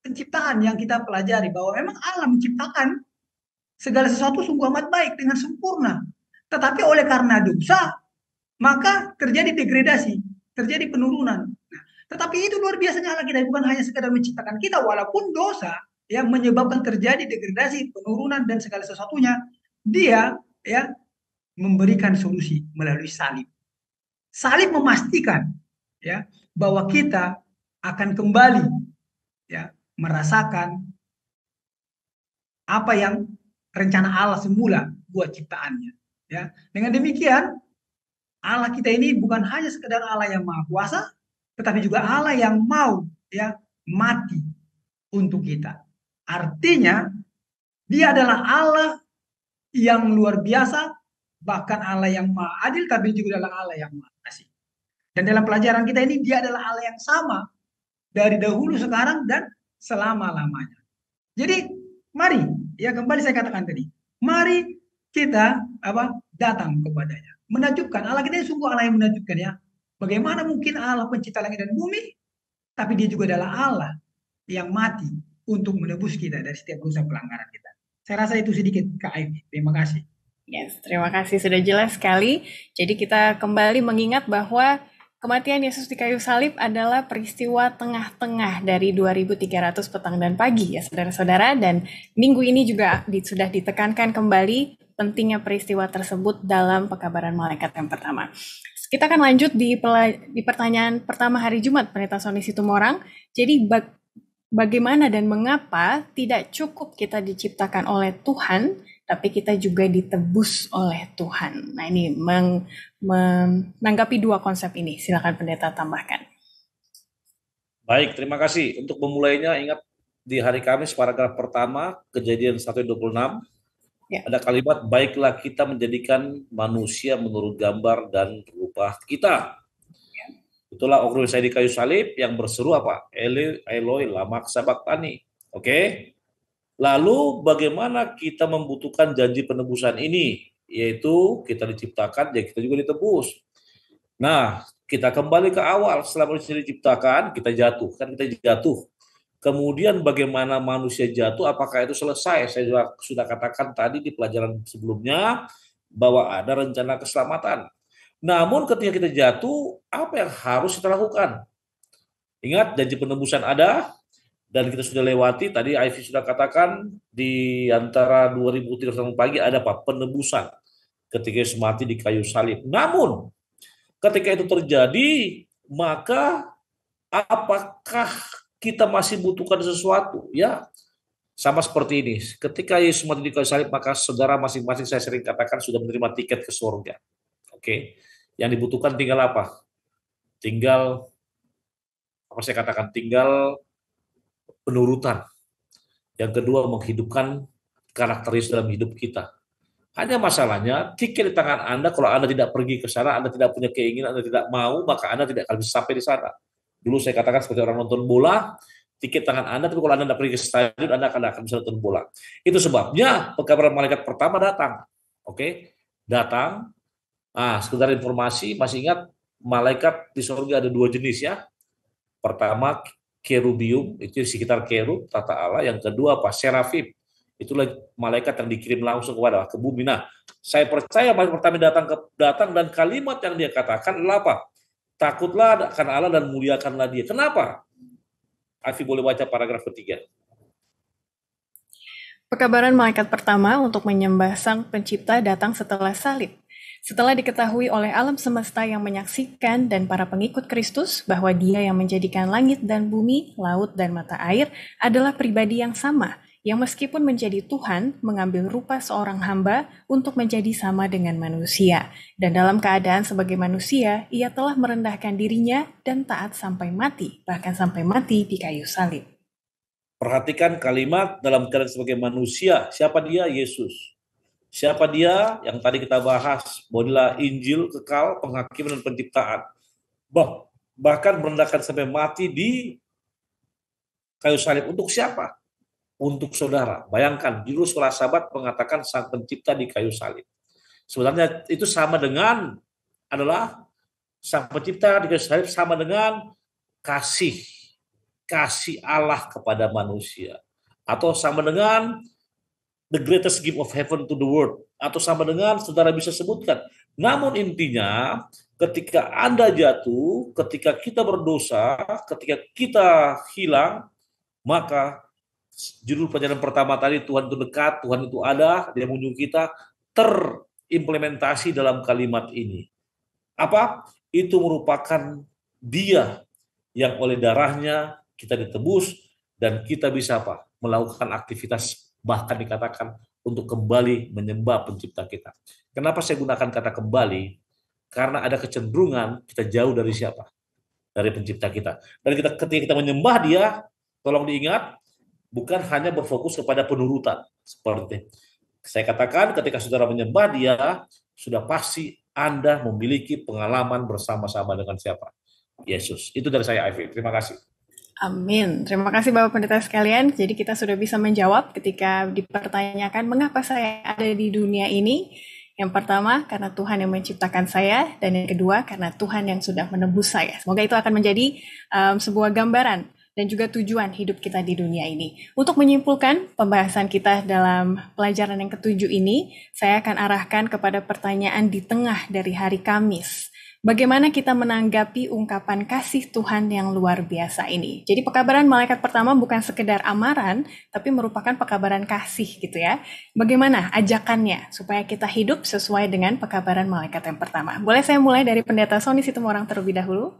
penciptaan yang kita pelajari bahwa memang Allah menciptakan segala sesuatu sungguh amat baik dengan sempurna. Tetapi oleh karena dosa, maka terjadi degradasi, terjadi penurunan. Nah, tetapi itu luar biasanya Allah kita, bukan hanya sekedar menciptakan kita, walaupun dosa yang menyebabkan terjadi degradasi, penurunan dan segala sesuatunya, Dia ya memberikan solusi melalui salib. Salib memastikan ya bahwa kita akan kembali ya merasakan apa yang rencana Allah semula buat ciptaannya, ya. Dengan demikian Allah kita ini bukan hanya sekedar Allah yang maha kuasa, tetapi juga Allah yang mau ya mati untuk kita. Artinya Dia adalah Allah yang luar biasa, bahkan Allah yang maha adil, tapi juga adalah Allah yang maha kasih. Dan dalam pelajaran kita ini Dia adalah Allah yang sama dari dahulu, sekarang, dan selama-lamanya. Jadi mari, ya kembali saya katakan tadi, mari kita datang kepadanya. Menakjubkan, Allah kita ini sungguh Allah yang menakjubkan ya. Bagaimana mungkin Allah pencipta langit dan bumi, tapi Dia juga adalah Allah yang mati untuk menebus kita dari setiap dosa pelanggaran kita. Saya rasa itu sedikit Kak Ivy. Terima kasih. Yes, terima kasih, sudah jelas sekali. Jadi kita kembali mengingat bahwa kematian Yesus di kayu salib adalah peristiwa tengah-tengah dari 2300 petang dan pagi ya saudara-saudara, dan minggu ini juga sudah ditekankan kembali pentingnya peristiwa tersebut dalam pekabaran malaikat yang pertama. Kita akan lanjut di pertanyaan pertama hari Jumat, Pendeta Sony Situmorang. Jadi bagaimana dan mengapa tidak cukup kita diciptakan oleh Tuhan, tapi kita juga ditebus oleh Tuhan. Nah ini menanggapi dua konsep ini. Silakan Pendeta tambahkan. Baik, terima kasih. Untuk memulainya, ingat di hari Kamis paragraf pertama, Kejadian 1:26, ya. Ada kalimat, baiklah kita menjadikan manusia menurut gambar dan rupa kita. Ya. Itulah oknum saya di kayu salib yang berseru apa? Eloi lama sabachthani. Oke? Lalu bagaimana kita membutuhkan janji penebusan ini? yaitu kita diciptakan, ya kita juga ditebus. Nah, kita kembali ke awal, setelah manusia diciptakan, kita jatuh, kan kita jatuh. Kemudian bagaimana manusia jatuh, apakah itu selesai? Saya sudah katakan tadi di pelajaran sebelumnya, bahwa ada rencana keselamatan. Namun ketika kita jatuh, apa yang harus kita lakukan? Ingat, janji penebusan ada, dan kita sudah lewati, tadi Ivy sudah katakan, di antara 2003 pagi ada apa? Penebusan, ketika Yesus mati di kayu salib. Namun, ketika itu terjadi, maka apakah kita masih butuhkan sesuatu? Ya, sama seperti ini. Ketika Yesus mati di kayu salib, maka saudara masing-masing, saya sering katakan, sudah menerima tiket ke surga. Oke, yang dibutuhkan tinggal apa? Tinggal, apa saya katakan, tinggal penurutan. Yang kedua, menghidupkan karakteris dalam hidup kita. Hanya masalahnya, tiket di tangan Anda, kalau Anda tidak pergi ke sana, Anda tidak punya keinginan, Anda tidak mau, maka Anda tidak akan bisa sampai di sana. Dulu saya katakan seperti orang nonton bola, tiket tangan Anda, tapi kalau Anda tidak pergi ke stadion, Anda akan bisa nonton bola. Itu sebabnya pekabaran malaikat pertama datang. Oke, datang. Sekedar informasi, masih ingat malaikat di surga ada 2 jenis ya. Pertama, kerubium, itu di sekitar kerub, tata Allah. Yang kedua apa? Serafim. Itulah malaikat yang dikirim langsung ke bumi. Nah, saya percaya malaikat pertama datang dan kalimat yang dia katakan adalah apa? Takutlah akan Allah dan muliakanlah dia. Kenapa? Afi boleh baca paragraf ketiga. Pekabaran malaikat pertama untuk menyembah Sang Pencipta datang setelah salib. Setelah diketahui oleh alam semesta yang menyaksikan dan para pengikut Kristus bahwa Dia yang menjadikan langit dan bumi, laut dan mata air adalah pribadi yang sama, yang meskipun menjadi Tuhan, mengambil rupa seorang hamba untuk menjadi sama dengan manusia. Dan dalam keadaan sebagai manusia, Ia telah merendahkan dirinya dan taat sampai mati, bahkan sampai mati di kayu salib. Perhatikan kalimat dalam keadaan sebagai manusia. Siapa dia? Yesus. Siapa dia? Yang tadi kita bahas, bahwa Injil kekal, penghakiman dan penciptaan. Bahkan merendahkan sampai mati di kayu salib. Untuk siapa? Untuk saudara. Bayangkan, juru sekolah sahabat mengatakan Sang Pencipta di kayu salib. Sebenarnya itu sama dengan adalah Sang Pencipta di kayu salib sama dengan kasih Allah kepada manusia, atau sama dengan the greatest gift of heaven to the world, atau sama dengan saudara bisa sebutkan. Namun intinya, ketika Anda jatuh, ketika kita berdosa, ketika kita hilang, maka judul pelajaran pertama tadi, Tuhan itu dekat, Tuhan itu ada, Dia mengunjungi kita, terimplementasi dalam kalimat ini. Apa? Itu merupakan Dia yang oleh darahnya kita ditebus, dan kita bisa apa? Melakukan aktivitas, bahkan dikatakan untuk kembali menyembah pencipta kita. Kenapa saya gunakan kata kembali? Karena ada kecenderungan kita jauh dari siapa? Dari pencipta kita. Dan ketika kita menyembah Dia, tolong diingat, bukan hanya berfokus kepada penurutan. Seperti saya katakan, ketika saudara menyembah Dia, sudah pasti Anda memiliki pengalaman bersama-sama dengan siapa? Yesus. Itu dari saya, Ivy. Terima kasih. Amin. Terima kasih Bapak Pendeta sekalian. Jadi kita sudah bisa menjawab ketika dipertanyakan mengapa saya ada di dunia ini. Yang pertama, karena Tuhan yang menciptakan saya. Dan yang kedua, karena Tuhan yang sudah menebus saya. Semoga itu akan menjadi sebuah gambaran dan juga tujuan hidup kita di dunia ini. Untuk menyimpulkan pembahasan kita dalam pelajaran yang ketujuh ini, saya akan arahkan kepada pertanyaan di tengah dari hari Kamis. Bagaimana kita menanggapi ungkapan kasih Tuhan yang luar biasa ini? Jadi pekabaran malaikat pertama bukan sekedar amaran, tapi merupakan pekabaran kasih gitu ya. Bagaimana ajakannya supaya kita hidup sesuai dengan pekabaran malaikat yang pertama? Boleh saya mulai dari Pendeta Sony Situmorang terlebih dahulu?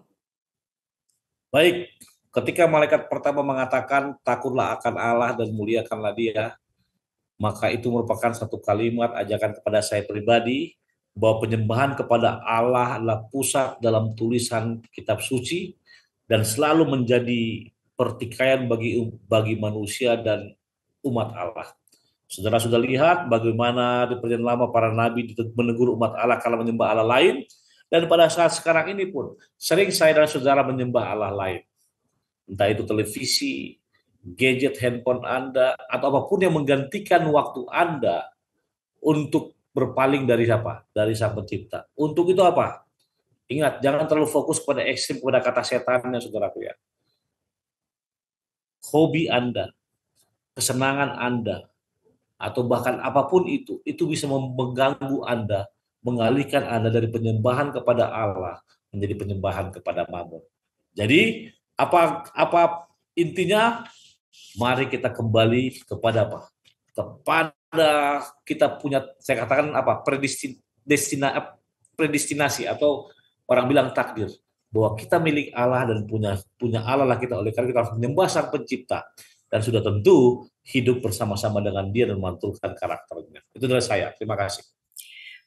Baik, ketika malaikat pertama mengatakan takutlah akan Allah dan muliakanlah Dia, maka itu merupakan satu kalimat ajakan kepada saya pribadi, bahwa penyembahan kepada Allah adalah pusat dalam tulisan kitab suci dan selalu menjadi pertikaian bagi manusia dan umat Allah. Saudara sudah lihat bagaimana di perjanjian lama para nabi menegur umat Allah kalau menyembah Allah lain, dan pada saat sekarang ini pun sering saya dan saudara menyembah Allah lain. Entah itu televisi, gadget handphone Anda, atau apapun yang menggantikan waktu Anda untuk berpaling dari siapa? Dari Sang Pencipta. Untuk itu apa? Ingat, jangan terlalu fokus pada ekstrim, pada kata setannya, saudaraku ya. Hobi Anda, kesenangan Anda, atau bahkan apapun itu bisa mengganggu Anda, mengalihkan Anda dari penyembahan kepada Allah menjadi penyembahan kepada Mammon. Jadi apa intinya? Mari kita kembali kepada apa? Kepada kita punya, saya katakan apa? Predestinasi, atau orang bilang takdir, bahwa kita milik Allah dan punya Allah lah kita, oleh karena kita harus menyembah Sang Pencipta dan sudah tentu hidup bersama-sama dengan Dia dan memantulkan karakternya. Itu dari saya. Terima kasih.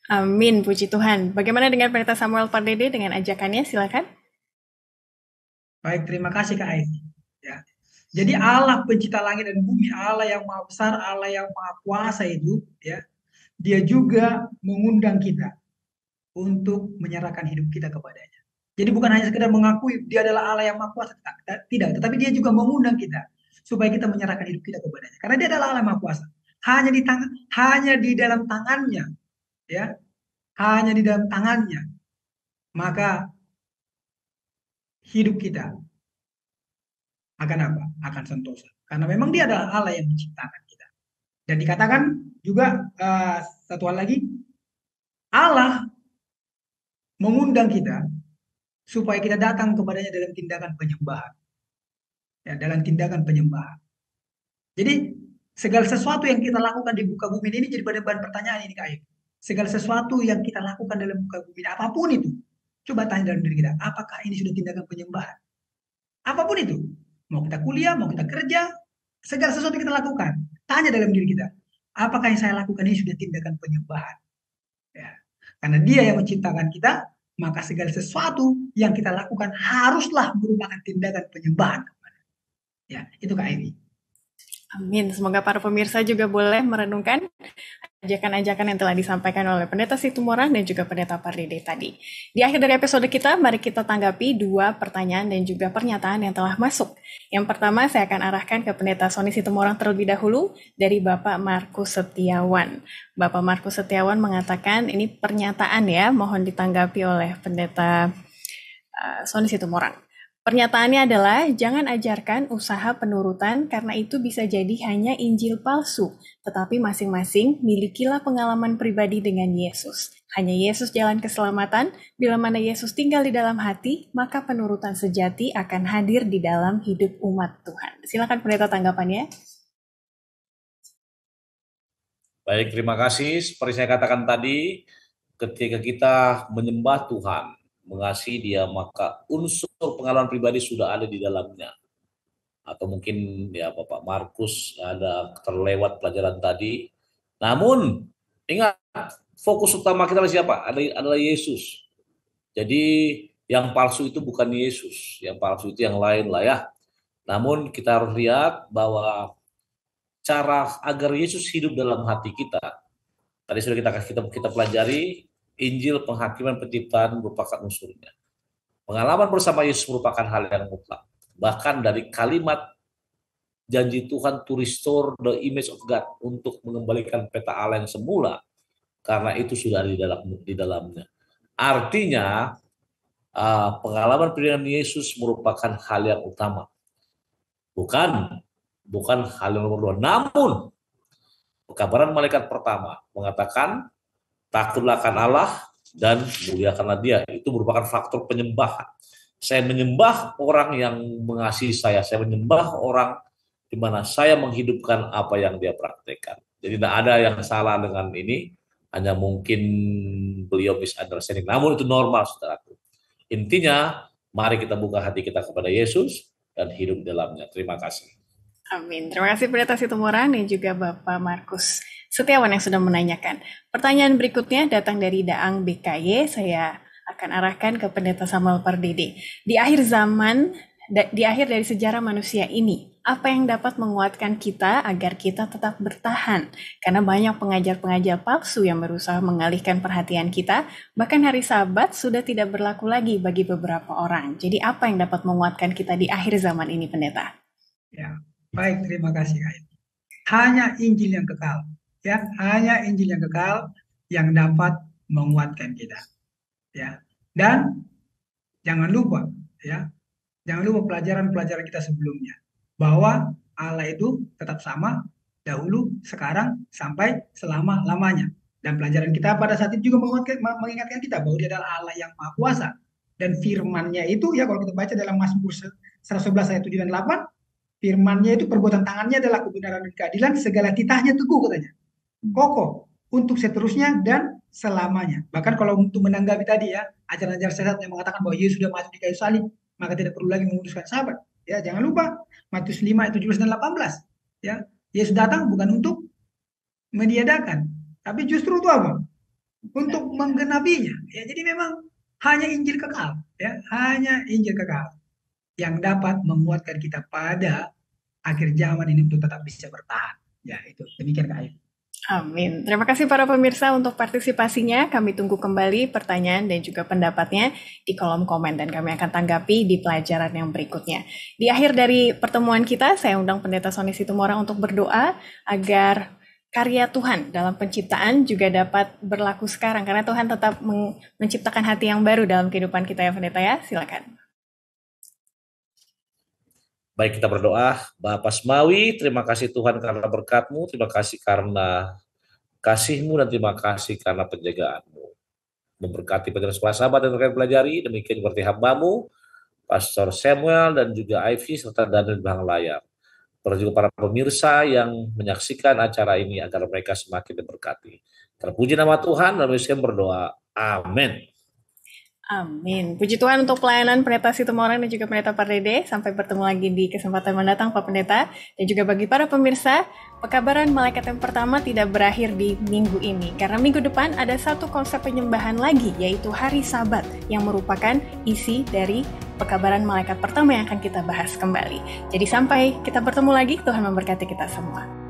Amin, puji Tuhan. Bagaimana dengan Pendeta Samuel Pardede dengan ajakannya? Silakan. Baik, terima kasih Kak Aini. Ya. Jadi Allah pencipta langit dan bumi, Allah yang maha besar, Allah yang maha kuasa itu, ya, Dia juga mengundang kita untuk menyerahkan hidup kita kepadanya. Jadi bukan hanya sekedar mengakui Dia adalah Allah yang maha kuasa, tidak, tetapi Dia juga mengundang kita supaya kita menyerahkan hidup kita kepadanya. Karena Dia adalah Allah yang maha kuasa. Hanya di dalam tangannya, ya, hanya di dalam tangannya, maka hidup kita akan apa? Akan sentosa. Karena memang Dia adalah Allah yang menciptakan kita. Dan dikatakan juga satu hal lagi, Allah mengundang kita supaya kita datang kepadanya dalam tindakan penyembahan. Ya, dalam tindakan penyembahan. Jadi segala sesuatu yang kita lakukan di muka bumi ini jadi bahan pertanyaan ini Kak Ayu. Segala sesuatu yang kita lakukan dalam muka bumi, apapun itu, coba tanya dalam diri kita, apakah ini sudah tindakan penyembahan? Apapun itu, mau kita kuliah, mau kita kerja, segala sesuatu yang kita lakukan, tanya dalam diri kita, apakah yang saya lakukan ini sudah tindakan penyembahan? Ya. Karena Dia yang menciptakan kita, maka segala sesuatu yang kita lakukan haruslah merupakan tindakan penyembahan. Ya, itu Kak Eni. Amin. Semoga para pemirsa juga boleh merenungkan ajakan-ajakan yang telah disampaikan oleh Pendeta Situmorang dan juga Pendeta Pardede tadi. Di akhir dari episode kita, mari kita tanggapi 2 pertanyaan dan juga pernyataan yang telah masuk. Yang pertama, saya akan arahkan ke Pendeta Sony Situmorang terlebih dahulu dari Bapak Markus Setiawan. Bapak Markus Setiawan mengatakan, ini pernyataan ya, mohon ditanggapi oleh Pendeta Sony Situmorang. Pernyataannya adalah, jangan ajarkan usaha penurutan karena itu bisa jadi hanya Injil palsu, tetapi masing-masing milikilah pengalaman pribadi dengan Yesus. Hanya Yesus jalan keselamatan, bila mana Yesus tinggal di dalam hati, maka penurutan sejati akan hadir di dalam hidup umat Tuhan. Silakan Pendeta tanggapannya. Baik, terima kasih. Seperti saya katakan tadi, ketika kita menyembah Tuhan, mengasihi Dia, maka unsur pengalaman pribadi sudah ada di dalamnya. Atau mungkin ya Bapak Markus ada terlewat pelajaran tadi. Namun ingat, fokus utama kita adalah siapa? Adalah Yesus. Jadi yang palsu itu bukan Yesus, yang palsu itu yang lain lah ya. Namun kita harus lihat bahwa cara agar Yesus hidup dalam hati kita. Tadi sudah kita pelajari, Injil penghakiman penciptaan merupakan unsurnya. Pengalaman bersama Yesus merupakan hal yang mutlak. Bahkan dari kalimat janji Tuhan to restore the image of God, untuk mengembalikan peta Allah yang semula, karena itu sudah ada di dalamnya. Artinya pengalaman dengan Yesus merupakan hal yang utama. Bukan hal yang nomor 2. Namun pekabaran malaikat pertama mengatakan takutlah akan Allah dan muliakanlah Dia. Itu merupakan faktor penyembahan. Saya menyembah orang yang mengasihi saya menyembah orang di mana saya menghidupkan apa yang Dia praktekkan. Jadi tidak ada yang salah dengan ini, hanya mungkin beliau misunderstanding. Namun itu normal, saudaraku. Intinya, mari kita buka hati kita kepada Yesus dan hidup dalamnya. Terima kasih. Amin. Terima kasih Pendeta Situmorang dan juga Bapak Markus Setiawan yang sudah menanyakan. Pertanyaan berikutnya datang dari Daang BKY. Saya akan arahkan ke Pendeta Samuel Pardede. Di akhir dari sejarah manusia ini, apa yang dapat menguatkan kita agar kita tetap bertahan? Karena banyak pengajar-pengajar palsu yang berusaha mengalihkan perhatian kita, bahkan hari Sabat sudah tidak berlaku lagi bagi beberapa orang. Jadi apa yang dapat menguatkan kita di akhir zaman ini, Pendeta? Ya, baik, terima kasih. Hanya Injil yang kekal. Ya, hanya Injil yang kekal yang dapat menguatkan kita. Ya. Dan jangan lupa ya, jangan lupa pelajaran-pelajaran kita sebelumnya bahwa Allah itu tetap sama dahulu, sekarang, sampai selama-lamanya. Dan pelajaran kita pada saat itu juga mengingatkan kita bahwa Dia adalah Allah yang Maha Kuasa. Dan firman-Nya itu ya, kalau kita baca dalam Mazmur 111 ayat 7 dan 8, firman-Nya itu perbuatan tangannya adalah kebenaran dan keadilan, segala titahnya teguh katanya, kokoh untuk seterusnya dan selamanya. Bahkan kalau untuk menanggapi tadi ya, ajaran-ajaran sesat yang mengatakan bahwa Yesus sudah mati di kayu salib, maka tidak perlu lagi menguduskan sabat. Ya, jangan lupa Matius 5 ayat 17 dan 18. Ya, Yesus datang bukan untuk meniadakan, tapi justru itu apa? Untuk menggenapinya. Ya, jadi memang hanya Injil kekal, ya, hanya Injil kekal yang dapat menguatkan kita pada akhir zaman ini untuk tetap bisa bertahan. Ya, itu demikian Kak Ayu. Amin. Terima kasih para pemirsa untuk partisipasinya. Kami tunggu kembali pertanyaan dan juga pendapatnya di kolom komen dan kami akan tanggapi di pelajaran yang berikutnya. Di akhir dari pertemuan kita, saya undang Pendeta Sony Situmorang untuk berdoa agar karya Tuhan dalam penciptaan juga dapat berlaku sekarang, karena Tuhan tetap menciptakan hati yang baru dalam kehidupan kita ya Pendeta ya. Silakan. Baik, kita berdoa. Bapa Semawi, terima kasih Tuhan karena berkat-Mu, terima kasih karena kasih-Mu, dan terima kasih karena penjagaan-Mu. Memberkati pelajaran sekolah sahabat dan rekan pelajari, demikian seperti hamba-Mu, Pastor Samuel dan juga Ivy, serta Daniel di belakang layar. Juga para pemirsa yang menyaksikan acara ini agar mereka semakin diberkati. Terpuji nama Tuhan, dan kami berdoa. Amin. Amin. Puji Tuhan untuk pelayanan Pendeta Situmorang dan juga Pendeta Pardede. Sampai bertemu lagi di kesempatan mendatang Pak Pendeta. Dan juga bagi para pemirsa, pekabaran malaikat yang pertama tidak berakhir di minggu ini. Karena minggu depan ada satu konsep penyembahan lagi, yaitu hari Sabat, yang merupakan isi dari pekabaran malaikat pertama yang akan kita bahas kembali. Jadi sampai kita bertemu lagi, Tuhan memberkati kita semua.